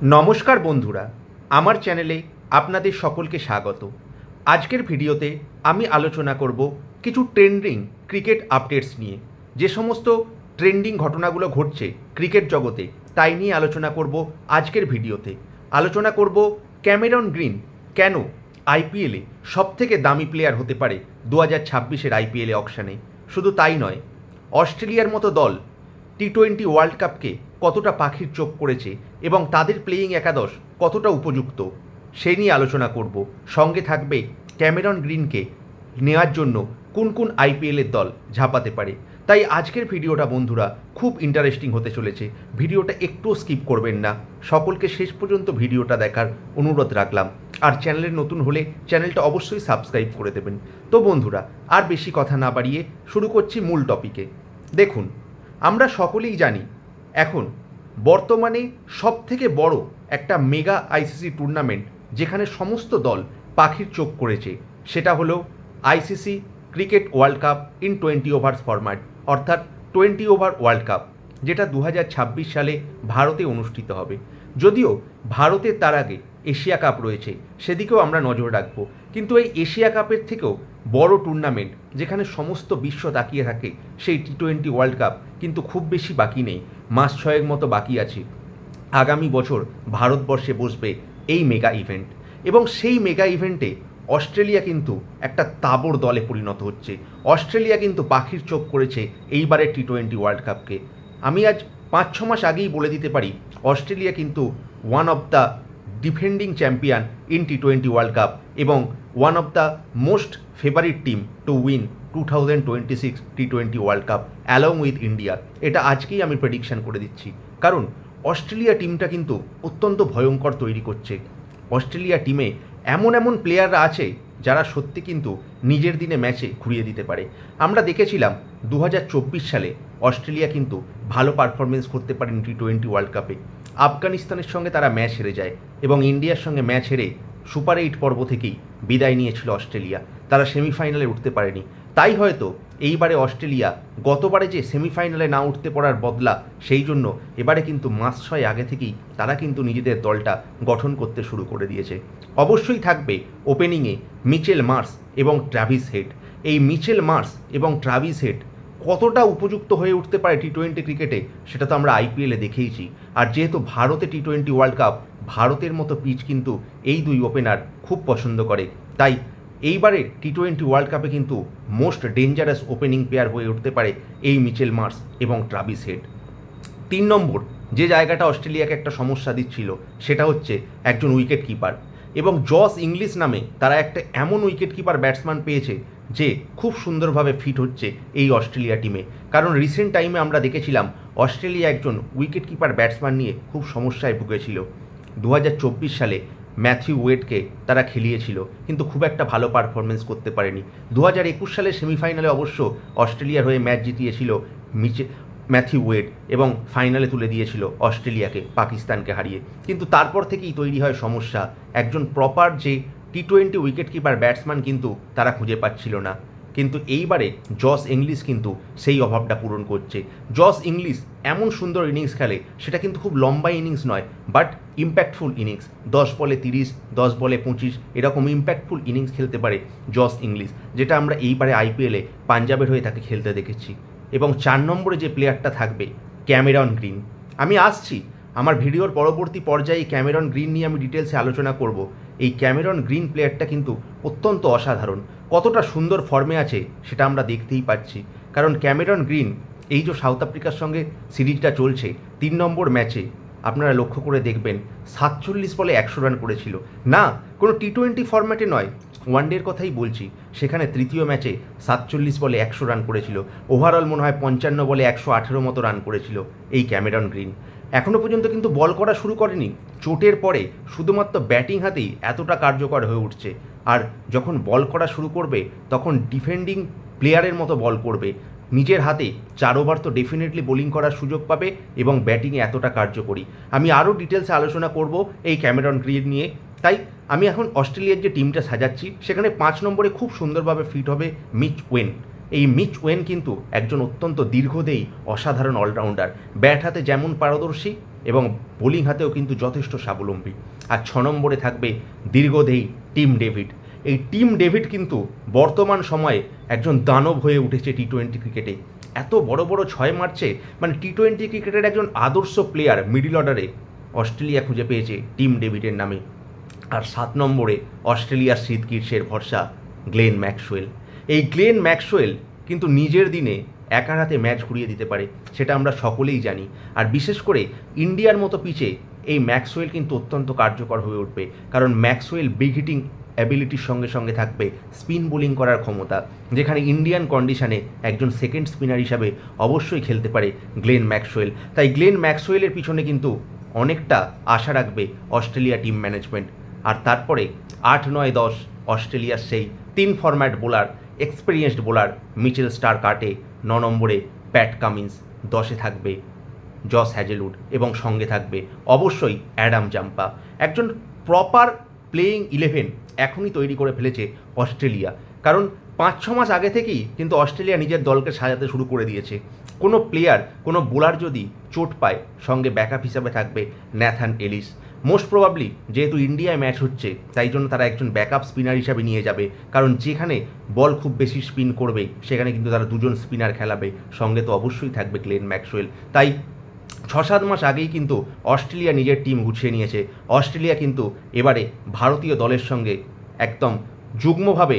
নমস্কার বন্ধুরা, আমার চ্যানেলে আপনাদের সকলকে স্বাগত। আজকের ভিডিওতে আমি আলোচনা করব কিছু ট্রেন্ডিং ক্রিকেট আপডেটস নিয়ে। যে সমস্ত ট্রেন্ডিং ঘটনাগুলো ঘটছে ক্রিকেট জগতে তাই নিয়ে আলোচনা করব আজকের ভিডিওতে। আলোচনা করব ক্যামেরন গ্রিন কেন আইপিএলে সবথেকে দামি প্লেয়ার হতে পারে 2026-এর আইপিএলে অকশানে। শুধু তাই নয়, অস্ট্রেলিয়ার মতো দল টি-20 ওয়ার্ল্ড কাপকে কতটা পাখির চোখ করেছে এবং তাদের প্লেয়িং একাদশ কতটা উপযুক্ত সেই নিয়ে আলোচনা করব। সঙ্গে থাকবে ক্যামেরন গ্রিনকে নেওয়ার জন্য কোন কোন আইপিএলের দল ঝাঁপাতে পারে। তাই আজকের ভিডিওটা বন্ধুরা খুব ইন্টারেস্টিং হতে চলেছে। ভিডিওটা একটু স্কিপ করবেন না। সকলকে শেষ পর্যন্ত ভিডিওটা দেখার অনুরোধ রাখলাম। আর চ্যানেলে নতুন হলে চ্যানেলটা অবশ্যই সাবস্ক্রাইব করে দেবেন। তো বন্ধুরা, আর বেশি কথা না বাড়িয়ে শুরু করছি মূল টপিকে। দেখুন, আমরা সকলেই জানি এখন বর্তমানে সবথেকে বড় একটা মেগা আইসিসি টুর্নামেন্ট যেখানে সমস্ত দল পাখির চোখ করেছে সেটা হলো ICC cricket world cup in 20 ওভার্স format, অর্থাৎ 20 ওভার ওয়ার্ল্ড কাপ, যেটা 2026 সালে ভারতে অনুষ্ঠিত হবে। যদিও ভারতের তার আগে এশিয়া কাপ রয়েছে, সেদিকেও আমরা নজর রাখবো। কিন্তু এই এশিয়া কাপের থেকেও বড় টুর্নামেন্ট যেখানে সমস্ত বিশ্ব তাকিয়ে থাকে সেই টি-20 ওয়ার্ল্ড কাপ কিন্তু খুব বেশি বাকি নেই, মাস ছয়েক মতো বাকি আছে। আগামী বছর ভারতবর্ষে বসবে এই মেগা ইভেন্ট এবং সেই মেগা ইভেন্টে অস্ট্রেলিয়া কিন্তু একটা তাবড় দলে পরিণত হচ্ছে। অস্ট্রেলিয়া কিন্তু পাখির চোখ করেছে এইবারের টি-20 ওয়ার্ল্ড কাপকে। আমি আজ 5-6 মাস আগেই বলে দিতে পারি অস্ট্রেলিয়া কিন্তু one of the defending champion in টি-20 ওয়ার্ল্ড কাপ এবং one of the most favourite team to win 2026 টি-20 world cup along with India. এটা আজকেই আমি প্রেডিকশন করে দিচ্ছি, কারণ অস্ট্রেলিয়া টিমটা কিন্তু অত্যন্ত ভয়ঙ্কর তৈরি করছে। অস্ট্রেলিয়া টিমে এমন এমন প্লেয়াররা আছে যারা সত্যি কিন্তু নিজের দিনে ম্যাচে ঘুরিয়ে দিতে পারে। আমরা দেখেছিলাম 2024 সালে অস্ট্রেলিয়া কিন্তু ভালো পারফরমেন্স করতে পারেন টি-20 ওয়ার্ল্ড কাপে। আফগানিস্তানের সঙ্গে তারা ম্যাচ হেরে যায় এবং ইন্ডিয়ার সঙ্গে ম্যাচ হেরে সুপার 8 পর্ব থেকেই বিদায় নিয়েছিল অস্ট্রেলিয়া। তারা সেমিফাইনালে উঠতে পারেনি। তাই হয়তো এইবারে অস্ট্রেলিয়া গতবারে যে সেমিফাইনালে না উঠতে পারার বদলা, সেই জন্য এবারে কিন্তু মাস 6 আগে থেকেই তারা কিন্তু নিজেদের দলটা গঠন করতে শুরু করে দিয়েছে। অবশ্যই থাকবে ওপেনিংয়ে মিচেল মার্শ এবং ট্রাভিস হেড। এই মিচেল মার্শ এবং ট্রাভিস হেড কতটা উপযুক্ত হয়ে উঠতে পারে টি-20 ক্রিকেটে সেটা তো আমরা আইপিএলে দেখেইছি। আর যেহেতু ভারতে টি-20 ওয়ার্ল্ড কাপ, ভারতের মতো পিচ কিন্তু এই দুই ওপেনার খুব পছন্দ করে। তাই এইবারে টি-20 ওয়ার্ল্ড কাপে কিন্তু মোস্ট ডেঞ্জারাস ওপেনিং পেয়ার হয়ে উঠতে পারে এই মিচেল মার্শ এবং ট্রাভিস হেড। 3 নম্বর যে জায়গাটা অস্ট্রেলিয়াকে একটা সমস্যা দিচ্ছিল সেটা হচ্ছে একজন উইকেট কিপার, এবং জস ইংলিশ নামে তারা একটা এমন উইকেট কিপার ব্যাটসম্যান পেয়েছে যে খুব সুন্দরভাবে ফিট হচ্ছে এই অস্ট্রেলিয়া টিমে। কারণ রিসেন্ট টাইমে আমরা দেখেছিলাম অস্ট্রেলিয়া একজন উইকেট কিপার ব্যাটসম্যান নিয়ে খুব সমস্যায় ভুগেছিল। 2024 সালে ম্যাথিউ ওয়েডকে তারা খেলিয়েছিল কিন্তু খুব একটা ভালো পারফরমেন্স করতে পারেনি। 2021 সালের সেমিফাইনালে অবশ্য অস্ট্রেলিয়ার হয়ে ম্যাচ জিতিয়েছিল ম্যাথিউ ওয়েড এবং ফাইনালে তুলে দিয়েছিল অস্ট্রেলিয়াকে পাকিস্তানকে হারিয়ে। কিন্তু তারপর থেকেই তৈরি হয় সমস্যা। একজন প্রপার যে টি-20 উইকেট কিপার ব্যাটসম্যান কিন্তু তারা খুঁজে পাচ্ছিল না। কিন্তু এইবারে জস ইংলিশ কিন্তু সেই অভাবটা পূরণ করছে। জস ইংলিশ এমন সুন্দর ইনিংস খেলে, সেটা কিন্তু খুব লম্বা ইনিংস নয়, বাট ইম্প্যাক্টফুল ইনিংস। 10 বলে 30, 10 বলে 25 এরকম ইম্প্যাক্টফুল ইনিংস খেলতে পারে জস ইংলিশ, যেটা আমরা এইবারে আইপিএলে পাঞ্জাবের হয়ে তাকে খেলতে দেখেছি। এবং 4 নম্বরে যে প্লেয়ারটা থাকবে ক্যামেরন গ্রিন। আমি আসছি আমার ভিডিওর পরবর্তী পর্যায়ে ক্যামেরন গ্রিন নিয়ে আমি ডিটেলসে আলোচনা করব। এই ক্যামেরন গ্রিন প্লেয়ারটা কিন্তু অত্যন্ত অসাধারণ। কতটা সুন্দর ফর্মে আছে সেটা আমরা দেখতেই পাচ্ছি। কারণ ক্যামেরন গ্রিন এই যে সাউথ আফ্রিকার সঙ্গে সিরিজটা চলছে, 3 নম্বর ম্যাচে আপনারা লক্ষ্য করে দেখবেন 47 বলে 100 রান করেছিল। না, কোনো টি-20 ফরম্যাটে নয়, ওয়ানডের কথাই বলছি। সেখানে তৃতীয় ম্যাচে 47 বলে 100 রান করেছিল। ওভারঅল মনে হয় 55 বলে 118 মতো রান করেছিল এই ক্যামেরন গ্রিন। এখনও পর্যন্ত কিন্তু বল করা শুরু করেনি। চোটের পরে শুধুমাত্র ব্যাটিং হাতেই এতটা কার্যকর হয়ে উঠছে। আর যখন বল করা শুরু করবে তখন ডিফেন্ডিং প্লেয়ারের মতো বল করবে। নিজের হাতে 4 ওভার তো ডেফিনেটলি বোলিং করার সুযোগ পাবে এবং ব্যাটিংয়ে এতটা কার্যকরী। আমি আরও ডিটেলসে আলোচনা করব এই ক্যামেরন গ্রিন নিয়ে। তাই আমি এখন অস্ট্রেলিয়ার যে টিমটা সাজাচ্ছি সেখানে 5 নম্বরে খুব সুন্দরভাবে ফিট হবে মিচ ওয়েন। এই মিচ ওয়েন কিন্তু একজন অত্যন্ত দীর্ঘদেহী অসাধারণ অলরাউন্ডার, ব্যাট হাতে যেমন পারদর্শী এবং বোলিং হাতেও কিন্তু যথেষ্ট স্বাবলম্বী। আর 6 নম্বরে থাকবে দীর্ঘদেহী টিম ডেভিড। এই টিম ডেভিড কিন্তু বর্তমান সময়ে একজন দানব হয়ে উঠেছে টি-20 ক্রিকেটে। এত বড় বড় 6 মারছে, মানে টি-20 ক্রিকেটের একজন আদর্শ প্লেয়ার মিডল অর্ডারে অস্ট্রেলিয়া খুঁজে পেয়েছে টিম ডেভিডের নামে। আর 7 নম্বরে অস্ট্রেলিয়ার শীতকীর্ষের ভরসা গ্লেন ম্যাক্সওয়েল। এই গ্লেন ম্যাক্সওয়েল কিন্তু নিজের দিনে একার হাতে ম্যাচ ঘুরিয়ে দিতে পারে, সেটা আমরা সকলেই জানি। আর বিশেষ করে ইন্ডিয়ার মতো পিচে এই ম্যাক্সওয়েল কিন্তু অত্যন্ত কার্যকর হয়ে উঠবে, কারণ ম্যাক্সওয়েল বিগ হিটিং অ্যাবিলিটির সঙ্গে সঙ্গে থাকবে স্পিন বোলিং করার ক্ষমতা, যেখানে ইন্ডিয়ান কন্ডিশনে একজন সেকেন্ড স্পিনার হিসাবে অবশ্যই খেলতে পারে গ্লেন ম্যাক্সওয়েল। তাই গ্লেন ম্যাক্সওয়েলের পিছনে কিন্তু অনেকটা আশা রাখবে অস্ট্রেলিয়া টিম ম্যানেজমেন্ট। আর তারপরে 8, 9, 10 অস্ট্রেলিয়ার সেই 3 format bowler, experienced bowler Mitchell স্টারকার্টে, 9 নম্বরে প্যাট কামিন্স, 10-এ থাকবে জস হ্যাজেলউড এবং সঙ্গে থাকবে অবশ্যই অ্যাডাম জাম্পা। একজন প্রপার প্লেয়িং 11 এখনই তৈরি করে ফেলেছে অস্ট্রেলিয়া, কারণ 5-6 মাস আগে থেকেই কিন্তু অস্ট্রেলিয়া নিজের দলকে সাজাতে শুরু করে দিয়েছে। কোনো প্লেয়ার, কোনো বোলার যদি চোট পায়, সঙ্গে ব্যাকআপ হিসাবে থাকবে ন্যাথান এলিস। মোস্ট প্রবাবলি যেহেতু ইন্ডিয়ায় ম্যাচ হচ্ছে, তাই জন্য তারা একজন ব্যাকআপ স্পিনার হিসাবে নিয়ে যাবে, কারণ যেখানে বল খুব বেশি স্পিন করবে সেখানে কিন্তু তারা 2জন স্পিনার খেলাবে, সঙ্গে তো অবশ্যই থাকবে গ্লেন ম্যাক্সওয়েল। তাই 6-7 মাস আগেই কিন্তু অস্ট্রেলিয়া নিজের টিম গুছিয়ে নিয়েছে। অস্ট্রেলিয়া কিন্তু এবারে ভারতীয় দলের সঙ্গে একদম যুগ্মভাবে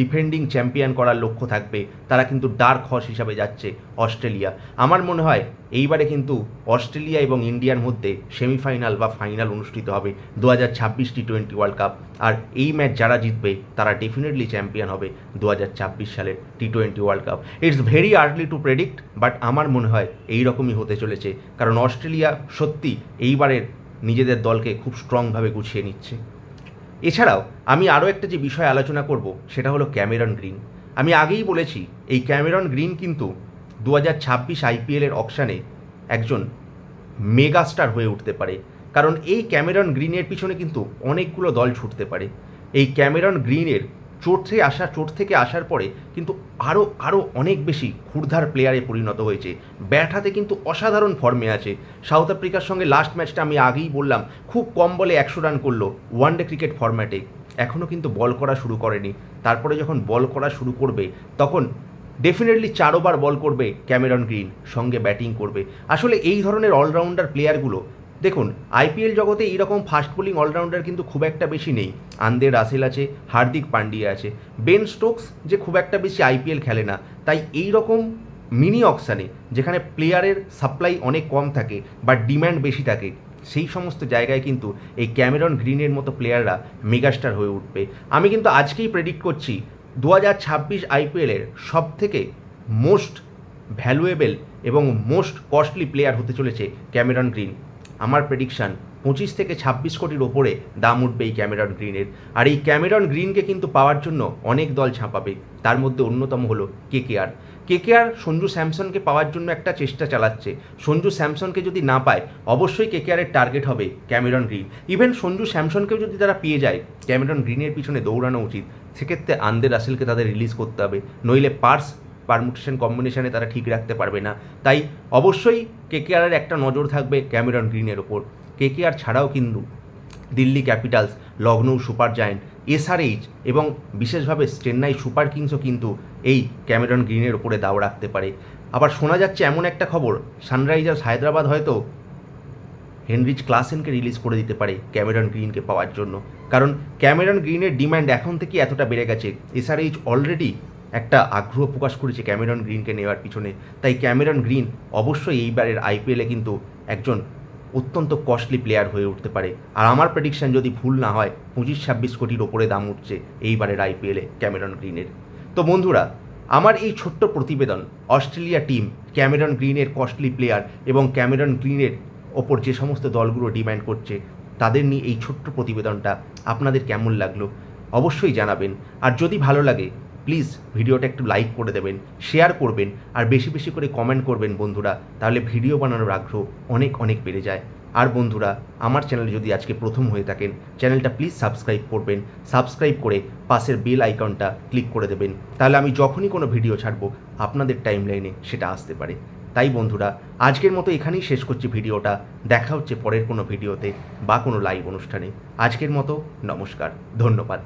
ডিফেন্ডিং চ্যাম্পিয়ন করার লক্ষ্য থাকবে। তারা কিন্তু ডার্ক হর্স হিসাবে যাচ্ছে অস্ট্রেলিয়া। আমার মনে হয় এইবারে কিন্তু অস্ট্রেলিয়া এবং ইন্ডিয়ার মধ্যে সেমিফাইনাল বা ফাইনাল অনুষ্ঠিত হবে 2026 টি-20 ওয়ার্ল্ড কাপ। আর এই ম্যাচ যারা জিতবে তারা ডেফিনেটলি চ্যাম্পিয়ন হবে 2026 সালের টি-20 world cup. It's very early to predict, but আমার মনে হয় এই রকমই হতে চলেছে, কারণ অস্ট্রেলিয়া সত্যি এইবারের নিজেদের দলকে খুব স্ট্রংভাবে গুছিয়ে নিচ্ছে। এছাড়াও আমি আরও একটা যে বিষয় আলোচনা করব সেটা হলো ক্যামেরন গ্রিন। আমি আগেই বলেছি এই ক্যামেরন গ্রিন কিন্তু 2026 আইপিএলের অকশানে একজন মেগাস্টার হয়ে উঠতে পারে, কারণ এই ক্যামেরন গ্রিনের পিছনে কিন্তু অনেকগুলো দল ছুটতে পারে। এই ক্যামেরন গ্রিনের চোট থেকে আসার পরে কিন্তু আরও অনেক বেশি ক্ষুরধার প্লেয়ারে পরিণত হয়েছে। ব্যাট হাতে কিন্তু অসাধারণ ফর্মে আছে। সাউথ আফ্রিকার সঙ্গে লাস্ট ম্যাচটা আমি আগেই বললাম, খুব কম বলে 100 রান করলো ওয়ানডে ক্রিকেট ফরম্যাটে, এখনও কিন্তু বল করা শুরু করেনি। তারপরে যখন বল করা শুরু করবে তখন ডেফিনেটলি 4 ওভার বল করবে ক্যামেরন গ্রিন, সঙ্গে ব্যাটিং করবে। আসলে এই ধরনের অলরাউন্ডার প্লেয়ারগুলো দেখুন, আইপিএল জগতে এইরকম ফাস্ট বোলিং অলরাউন্ডার কিন্তু খুব একটা বেশি নেই। আন্দ্রে রাসেল আছে, হার্দিক পান্ডিয়া আছে, বেন স্টোকস যে খুব একটা বেশি আইপিএল খেলে না। তাই এই রকম মিনি অকশানে যেখানে প্লেয়ারের সাপ্লাই অনেক কম থাকে বা ডিম্যান্ড বেশি থাকে, সেই সমস্ত জায়গায় কিন্তু এই ক্যামেরন গ্রিনের মতো প্লেয়াররা মেগাস্টার হয়ে উঠবে। আমি কিন্তু আজকেই প্রেডিক্ট করছি 2026 আইপিএলের সবথেকে মোস্ট ভ্যালুয়েবল এবং মোস্ট কস্টলি প্লেয়ার হতে চলেছে ক্যামেরন গ্রিন। আমার প্রেডিকশান 25 থেকে 26 কোটির ওপরে দাম উঠবে এই ক্যামেরন গ্রিনের। আর এই ক্যামেরন গ্রিনকে কিন্তু পাওয়ার জন্য অনেক দল ঝাঁপাবে, তার মধ্যে অন্যতম হলো কেকেআর সঞ্জু স্যামসনকে পাওয়ার জন্য একটা চেষ্টা চালাচ্ছে। সঞ্জু স্যামসনকে যদি না পায়, অবশ্যই কেকেআরের টার্গেট হবে ক্যামেরন গ্রিন। ইভেন সঞ্জু স্যামসনকেও যদি তারা পেয়ে যায়, ক্যামেরন গ্রিনের পিছনে দৌড়ানো উচিত। সেক্ষেত্রে আন্দ্রে রাসেলকে তাদের রিলিজ করতে হবে, নইলে পারমুটেশন কম্বিনেশনে তারা ঠিক রাখতে পারবে না। তাই অবশ্যই কেকেআরের একটা নজর থাকবে ক্যামেরন গ্রিনের ওপর। কেকেআর ছাড়াও কিন্তু Delhi Capitals, Lucknow super giant, SRH এবং বিশেষভাবে চেন্নাই সুপার কিংসও কিন্তু এই ক্যামেরন গ্রিনের ওপরে দাও রাখতে পারে। আবার শোনা যাচ্ছে এমন একটা খবর, সানরাইজার্স হায়দ্রাবাদ হয়তো হেনরিচ ক্লাসেনকে রিলিজ করে দিতে পারে ক্যামেরন গ্রিনকে পাওয়ার জন্য, কারণ ক্যামেরন গ্রিনের ডিম্যান্ড এখন থেকে এতটা বেড়ে গেছে। এসআরএইচ অলরেডি একটা আগ্রহ প্রকাশ করেছে ক্যামেরন গ্রিনকে নেওয়ার পিছনে। তাই ক্যামেরন গ্রিন অবশ্যই এইবারের আইপিএলে কিন্তু একজন অত্যন্ত কস্টলি প্লেয়ার হয়ে উঠতে পারে। আর আমার প্রেডিকশান যদি ভুল না হয়, 25-26 কোটির ওপরে দাম উঠছে এইবারের আইপিএলে ক্যামেরন গ্রিনের। তো বন্ধুরা, আমার এই ছোট্ট প্রতিবেদন অস্ট্রেলিয়া টিম, ক্যামেরন গ্রিনের কস্টলি প্লেয়ার এবং ক্যামেরন গ্রিনের ওপর যে সমস্ত দলগুলো ডিম্যান্ড করছে, তাদের নিয়ে এই ছোট্ট প্রতিবেদনটা আপনাদের কেমন লাগলো অবশ্যই জানাবেন। আর যদি ভালো লাগে প্লিজ ভিডিওটা একটু লাইক করে দেবেন, শেয়ার করবেন আর বেশি বেশি করে কমেন্ট করবেন বন্ধুরা, তাহলে ভিডিও বানানোর আগ্রহ অনেক বেড়ে যায়। আর বন্ধুরা, আমার চ্যানেলে যদি আজকে প্রথম হয়ে থাকেন, চ্যানেলটা প্লিজ সাবস্ক্রাইব করবেন। সাবস্ক্রাইব করে পাশের বেল আইকনটা ক্লিক করে দেবেন, তাহলে আমি যখনই কোনো ভিডিও ছাড়বো আপনাদের টাইমলাইনে সেটা আসতে পারে। তাই বন্ধুরা, আজকের মতো এখানেই শেষ করছি ভিডিওটা। দেখা হচ্ছে পরের কোনো ভিডিওতে বা কোনো লাইভ অনুষ্ঠানে। আজকের মতো নমস্কার, ধন্যবাদ।